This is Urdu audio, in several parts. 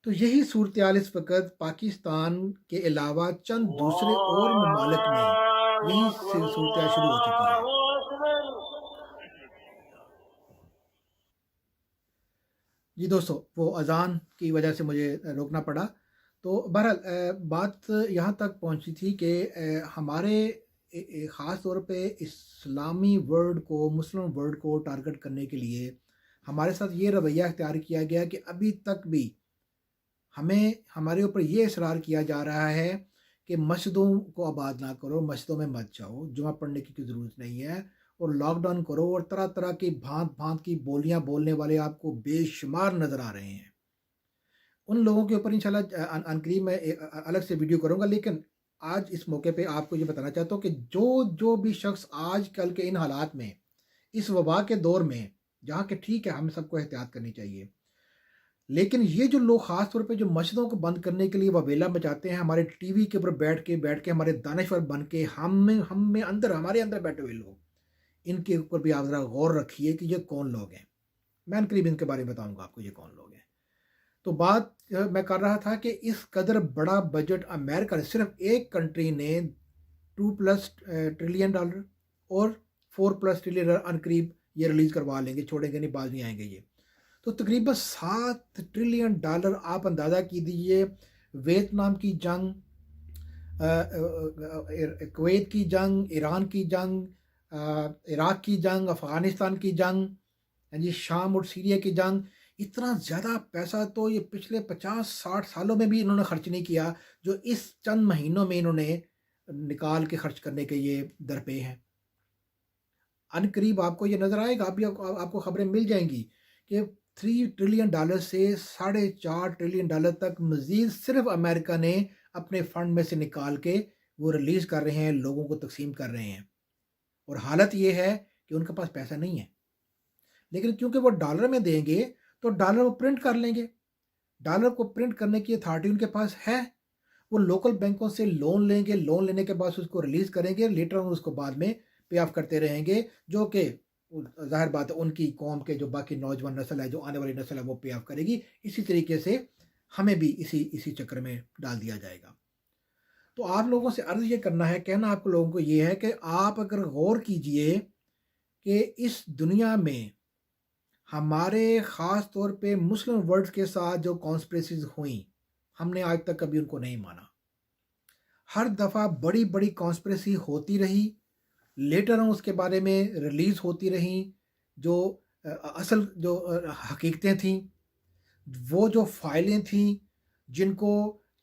تو یہی صورتحال اس وقت پاکستان کے علاوہ چند دوسرے اور ممالک میں یہی صورتحال شروع ہو چکی ہے۔ جی دوستو، وہ اذان کی وجہ سے مجھے روکنا پڑا۔ تو بہرحال بات یہاں تک پہنچی تھی کہ ہمارے خاص طور پہ اسلامی ورلڈ کو، مسلم ورلڈ کو ٹارگٹ کرنے کے لیے ہمارے ساتھ یہ رویہ اختیار کیا گیا کہ ابھی تک بھی ہمیں ہمارے اوپر یہ اصرار کیا جا رہا ہے کہ مسجدوں کو آباد نہ کرو، مسجدوں میں مت جاؤ، جمعہ پڑھنے کی کوئی ضرورت نہیں ہے، اور لاک ڈاؤن کرو، اور طرح طرح کی بھانت بھانت کی بولیاں بولنے والے آپ کو بے شمار نظر آ رہے ہیں۔ ان لوگوں کے اوپر انشاءاللہ عنقریب میں الگ سے ویڈیو کروں گا، لیکن آج اس موقع پہ آپ کو یہ بتانا چاہتا ہوں کہ جو بھی شخص آج کل کے ان حالات میں، اس وبا کے دور میں، جہاں کہ ٹھیک ہے ہم سب کو احتیاط کرنی چاہیے، لیکن یہ جو لوگ خاص طور پہ جو مسجدوں کو بند کرنے کے لیے وبیلا مچاتے ہیں، ہمارے ٹی وی کے اوپر بیٹھ کے ہمارے دانشور بن کے ہمارے اندر بیٹھے ہوئے لوگ، ان کے اوپر بھی آپ ذرا غور رکھیے کہ یہ کون لوگ ہیں۔ میں قریب ان کے بارے میں بتاؤں گا آپ کو یہ کون لوگ ہیں۔ تو بات میں کر رہا تھا کہ اس قدر بڑا بجٹ امریکہ نے، صرف ایک کنٹری نے $2+ ٹریلین اور $4+ ٹریلین عنقریب یہ ریلیز کروا لیں گے، چھوڑیں گے نہیں، باز نہیں آئیں گے یہ۔ تو تقریباً $7 ٹریلین آپ اندازہ کیجیے۔ ویتنام کی جنگ، کویت کی جنگ، ایران کی جنگ، عراق کی جنگ، افغانستان کی جنگ، جی شام اور سیریا کی جنگ، اتنا زیادہ پیسہ تو یہ پچھلے 50-60 سالوں میں بھی انہوں نے خرچ نہیں کیا جو اس چند مہینوں میں انہوں نے نکال کے خرچ کرنے کے یہ درپے ہیں۔ ان قریب آپ کو یہ نظر آئے گا، آپ کو خبریں مل جائیں گی کہ $3 ٹریلین سے $4.5 ٹریلین تک مزید صرف امریکہ نے اپنے فنڈ میں سے نکال کے وہ ریلیز کر رہے ہیں، لوگوں کو تقسیم کر رہے ہیں، اور حالت یہ ہے کہ ان کے پاس پیسہ نہیں ہے، لیکن کیونکہ وہ ڈالر میں دیں گے تو ڈالر وہ پرنٹ کر لیں گے، ڈالر کو پرنٹ کرنے کی اتھارٹی ان کے پاس ہے، وہ لوکل بینکوں سے لون لیں گے، لون لینے کے بعد اس کو ریلیز کریں گے، لیٹر اس کو بعد میں پے آف کرتے رہیں گے، جو کہ ظاہر بات ہے ان کی قوم کے جو باقی نوجوان نسل ہے، جو آنے والی نسل ہے، وہ پے آف کرے گی۔ اسی طریقے سے ہمیں بھی اسی چکر میں ڈال دیا جائے گا۔ تو آپ لوگوں سے عرض یہ کرنا ہے، کہنا آپ لوگوں کو یہ ہے کہ آپ اگر غور کیجئے کہ اس دنیا میں ہمارے خاص طور پہ مسلم ورلڈ کے ساتھ جو کانسپریسیز ہوئیں، ہم نے آج تک کبھی ان کو نہیں مانا۔ ہر دفعہ بڑی بڑی کانسپریسی ہوتی رہی، لیٹر اس کے بارے میں ریلیز ہوتی رہیں، جو اصل جو حقیقتیں تھیں، وہ جو فائلیں تھیں جن کو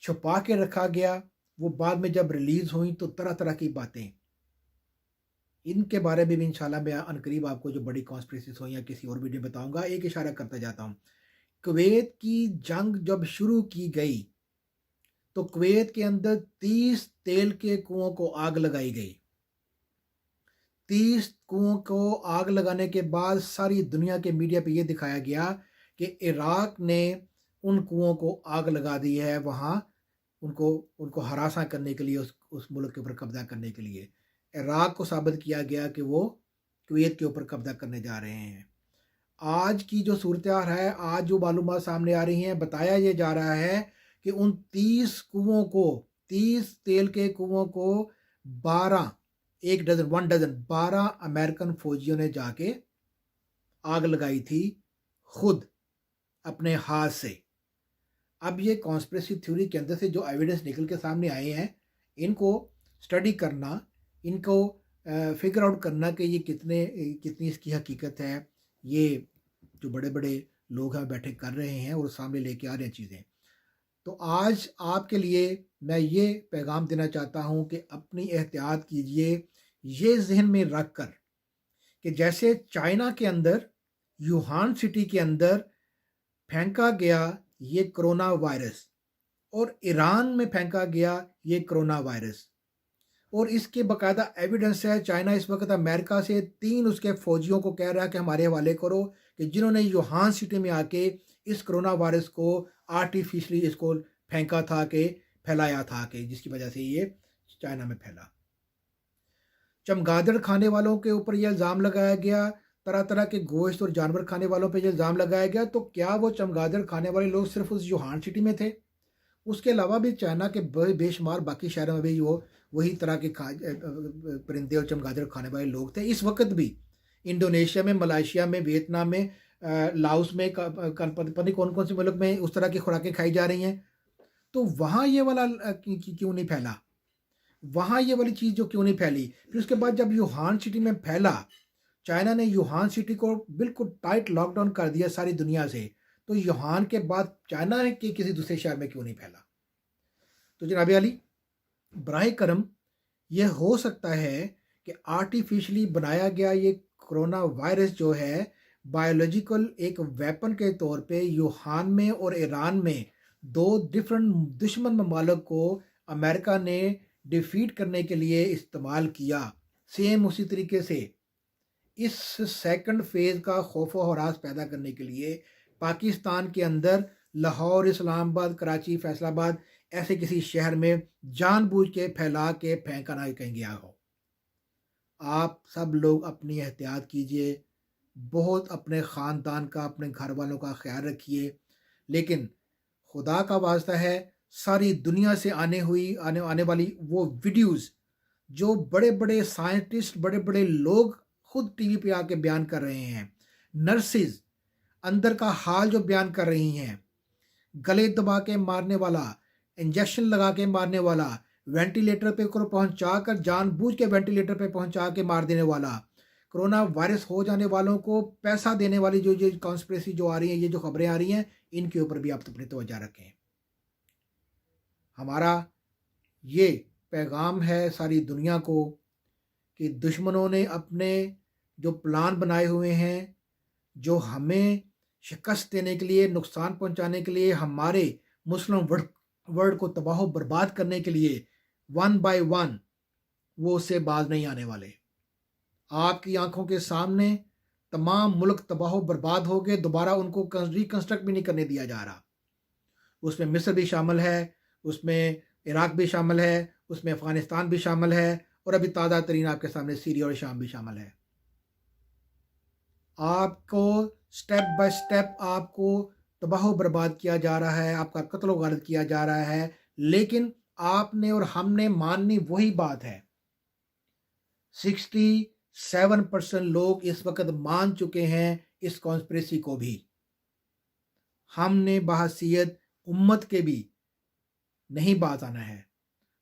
چھپا کے رکھا گیا، وہ بعد میں جب ریلیز ہوئیں تو طرح طرح کی باتیں، ان کے بارے میں بھی انشاءاللہ میں عنقریب آپ کو جو بڑی کانسپریسیز ہوئی یا کسی اور ویڈیو بتاؤں گا۔ ایک اشارہ کرتا جاتا ہوں، کویت کی جنگ جب شروع کی گئی تو کویت کے اندر 30 تیل کے کنووں کو آگ لگائی گئی۔ 30 کنووں کو آگ لگانے کے بعد ساری دنیا کے میڈیا پہ یہ دکھایا گیا کہ عراق نے ان کنووں کو آگ لگا دی ہے، وہاں ان کو ہراساں کرنے کے لیے، اس ملک کے اوپر قبضہ کرنے کے لیے۔ عراق کو ثابت کیا گیا کہ وہ کویت کے اوپر قبضہ کرنے جا رہے ہیں۔ آج کی جو صورتحال ہے، آج جو معلومات سامنے آ رہی ہیں، بتایا یہ جا رہا ہے کہ ان 30 کنووں کو، 30 تیل کے کنووں کو 12 امریکن فوجیوں نے جا کے آگ لگائی تھی، خود اپنے ہاتھ سے۔ اب یہ کانسپریسی تھیوری کے اندر سے جو ایویڈنس نکل کے سامنے آئے ہیں، ان کو اسٹڈی کرنا، ان کو فگر آؤٹ کرنا کہ یہ کتنی اس کی حقیقت ہے، یہ جو بڑے بڑے لوگ ہیں بیٹھے کر رہے ہیں اور سامنے لے کے آ رہے ہیں چیزیں۔ تو آج آپ کے لیے میں یہ پیغام دینا چاہتا ہوں کہ اپنی احتیاط کیجئے، یہ ذہن میں رکھ کر کہ جیسے چائنا کے اندر، یوہان سٹی کے اندر پھینکا گیا یہ کرونا وائرس، اور ایران میں پھینکا گیا یہ کرونا وائرس، اور اس کے باقاعدہ ایویڈنس ہے۔ چائنا اس وقت امریکہ سے 3 اس کے فوجیوں کو کہہ رہا ہے کہ ہمارے حوالے کرو، کہ جنہوں نے یوہان سٹی میں آ کے اس کرونا وائرس کو آرٹیفیشلی اس کو پھینکا تھا، کہ پھیلایا تھا، کہ جس کی وجہ سے یہ چائنا میں پھیلا۔ چمگادڑ کھانے والوں کے اوپر یہ الزام لگایا گیا، طرح طرح کے گوشت اور جانور کھانے والوں پہ جو الزام لگایا گیا، تو کیا وہ چمگادڑ کھانے والے لوگ صرف اس یوہان سٹی میں تھے؟ اس کے علاوہ بھی چائنا کے بے شمار باقی شہروں میں بھی وہی طرح کے پرندے اور چمگادڑ کھانے والے لوگ تھے اس وقت بھی۔ انڈونیشیا میں، ملائیشیا میں، ویتنام میں، لاؤس میں، پتہ نہیں کون کون سے ملک میں اس طرح کی خوراکیں کھائی جا رہی ہیں۔ تو وہاں یہ والا کیوں نہیں پھیلا؟ وہاں یہ والی چیز جو کیوں نہیں پھیلی؟ پھر اس کے بعد جب یوہان سٹی میں پھیلا، چائنا نے یوہان سٹی کو بالکل ٹائٹ لاک ڈاؤن کر دیا ساری دنیا سے، تو یوہان کے بعد چائنا کے کسی دوسرے شہر میں کیوں نہیں پھیلا؟ تو جناب علی، براہ کرم یہ ہو سکتا ہے کہ آرٹیفیشلی بنایا گیا یہ کرونا وائرس جو ہے بایولوجیکل ایک ویپن کے طور پہ یوہان میں اور ایران میں دو ڈفرنٹ دشمن ممالک کو امریکہ نے ڈیفیٹ کرنے کے لیے استعمال کیا۔ سیم اسی طریقے سے اس سیکنڈ فیز کا خوف و ہراس پیدا کرنے کے لیے پاکستان کے اندر لاہور، اسلام آباد، کراچی، فیصل آباد ایسے کسی شہر میں جان بوجھ کے پھیلا کے پھینکا نہ کہیں گیا ہو۔ آپ سب لوگ اپنی احتیاط کیجئے، بہت اپنے خاندان کا، اپنے گھر والوں کا خیال رکھیے، لیکن خدا کا واسطہ ہے ساری دنیا سے آنے والی وہ ویڈیوز جو بڑے بڑے سائنٹسٹ، بڑے بڑے لوگ خود ٹی وی پہ آ کے بیان کر رہے ہیں، نرسز اندر کا حال جو بیان کر رہی ہیں، گلے دبا کے مارنے والا، انجیکشن لگا کے مارنے والا، وینٹیلیٹر پہ پہنچا کر جان بوجھ کے وینٹیلیٹر پہ پہنچا کے مار دینے والا، کرونا وائرس ہو جانے والوں کو پیسہ دینے والی جو کانسپریسی جو آ رہی ہیں، یہ جو خبریں آ رہی ہیں، ان کے اوپر بھی آپ اپنی توجہ رکھیں۔ ہمارا یہ پیغام ہے ساری دنیا کو کہ دشمنوں نے اپنے جو پلان بنائے ہوئے ہیں، جو ہمیں شکست دینے کے لیے، نقصان پہنچانے کے لیے، ہمارے مسلم ورلڈ کو تباہ و برباد کرنے کے لیے، ون بائی ون وہ اس سے باز نہیں آنے والے۔ آپ کی آنکھوں کے سامنے تمام ملک تباہ و برباد ہو گئے، دوبارہ ان کو ریکنسٹرکٹ بھی نہیں کرنے دیا جا رہا۔ اس میں مصر بھی شامل ہے، اس میں عراق بھی شامل ہے، اس میں افغانستان بھی شامل ہے، اور ابھی تازہ ترین آپ کے سامنے سیریا اور شام بھی شامل ہے۔ آپ کو سٹیپ بائی سٹیپ آپ کو تباہ و برباد کیا جا رہا ہے، آپ کا قتل و غارت کیا جا رہا ہے، لیکن آپ نے اور ہم نے ماننی وہی بات ہے۔ 67% لوگ اس وقت مان چکے ہیں اس کانسپریسی کو بھی۔ ہم نے بحیثیت امت کے بھی نہیں بات آنا ہے۔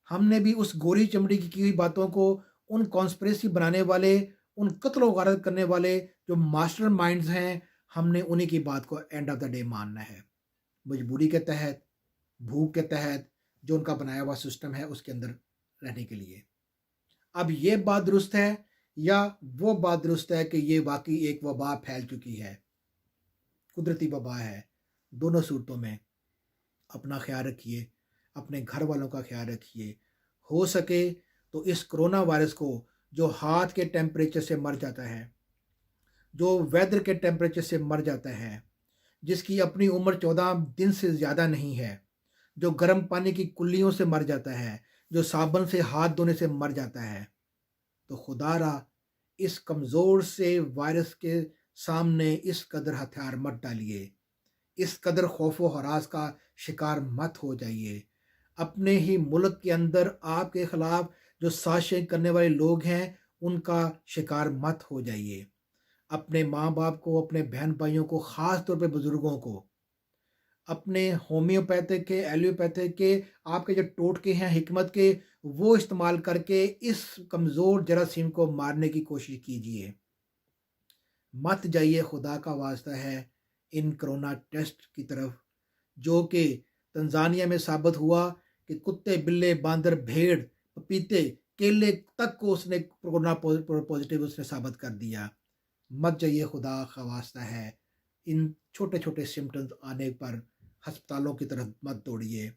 ہم نے بھی اس گوری چمڑی کی ہوئی باتوں کو، ان کانسپریسی بنانے والے، ان قتل و غارت کرنے والے جو ماسٹر مائنڈز ہیں، ہم نے انہی کی بات کو اینڈ آف دا ڈے ماننا ہے، مجبوری کے تحت، بھوک کے تحت، جو ان کا بنایا ہوا سسٹم ہے اس کے اندر رہنے کے لیے۔ اب یہ بات درست ہے یا وہ بات درست ہے کہ یہ واقعی ایک وبا پھیل چکی ہے، قدرتی وبا ہے؟ دونوں صورتوں میں اپنا خیال رکھیے، اپنے گھر والوں کا خیال رکھیے۔ ہو سکے تو اس کرونا وائرس کو جو ہاتھ کے ٹیمپریچر سے مر جاتا ہے، جو ویدر کے ٹیمپریچر سے مر جاتا ہے، جس کی اپنی عمر 14 دن سے زیادہ نہیں ہے، جو گرم پانی کی کلیوں سے مر جاتا ہے، جو صابن سے ہاتھ دھونے سے مر جاتا ہے، تو خدا را اس کمزور سے وائرس کے سامنے اس قدر ہتھیار مت ڈالیے، اس قدر خوف و ہراس کا شکار مت ہو جائیے۔ اپنے ہی ملک کے اندر آپ کے خلاف جو سازشیں کرنے والے لوگ ہیں ان کا شکار مت ہو جائیے۔ اپنے ماں باپ کو، اپنے بہن بھائیوں کو، خاص طور پہ بزرگوں کو، اپنے ہومیوپیتھک کے، ایلوپیتھک کے، آپ کے جو ٹوٹکے ہیں حکمت کے، وہ استعمال کر کے اس کمزور جراثیم کو مارنے کی کوشش کیجیے۔ مت جائیے، خدا کا واسطہ ہے، ان کرونا ٹیسٹ کی طرف، جو کہ تنزانیہ میں ثابت ہوا کہ کتے، بلے، باندر، بھیڑ، پپیتے، کیلے تک کو اس نے کرونا پازیٹیو اس نے ثابت کر دیا۔ مت جائیے، خدا کا واسطہ ہے، ان چھوٹے چھوٹے سمٹمز آنے پر ہسپتالوں کی طرف مت دوڑیے،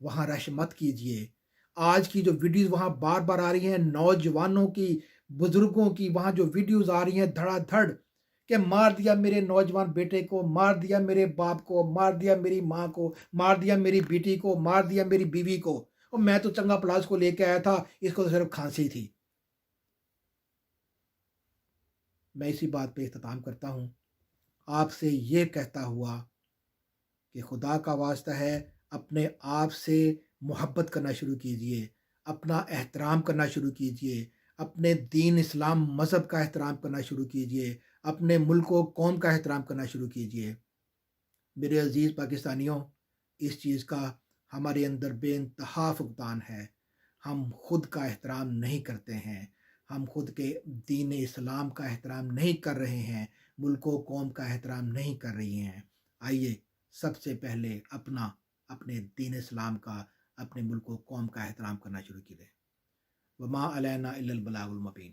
وہاں رش مت کیجیے۔ آج کی جو ویڈیوز وہاں بار بار آ رہی ہیں، نوجوانوں کی، بزرگوں کی، وہاں جو ویڈیوز آ رہی ہیں دھڑا دھڑ کہ مار دیا میرے نوجوان بیٹے کو، مار دیا میرے باپ کو، مار دیا میری ماں کو، مار دیا میری بیٹی کو، مار دیا میری بیوی کو، اور میں تو چنگا پلاس کو لے کے آیا تھا، اس کو تو صرف کھانسی تھی۔ میں اسی بات پہ اختتام کرتا ہوں، آپ سے یہ کہتا ہوا کہ خدا کا واسطہ ہے، اپنے آپ سے محبت کرنا شروع کیجئے، اپنا احترام کرنا شروع کیجئے، اپنے دین اسلام مذہب کا احترام کرنا شروع کیجئے، اپنے ملک و قوم کا احترام کرنا شروع کیجئے۔ میرے عزیز پاکستانیوں، اس چیز کا ہمارے اندر بے انتہا فقدان ہے۔ ہم خود کا احترام نہیں کرتے ہیں، ہم خود کے دین اسلام کا احترام نہیں کر رہے ہیں، ملک و قوم کا احترام نہیں کر رہی ہیں۔ آئیے سب سے پہلے اپنے دین اسلام کا، اپنے ملک و قوم کا احترام کرنا شروع کیجیے۔ وما علینا الا البلاغ المبین۔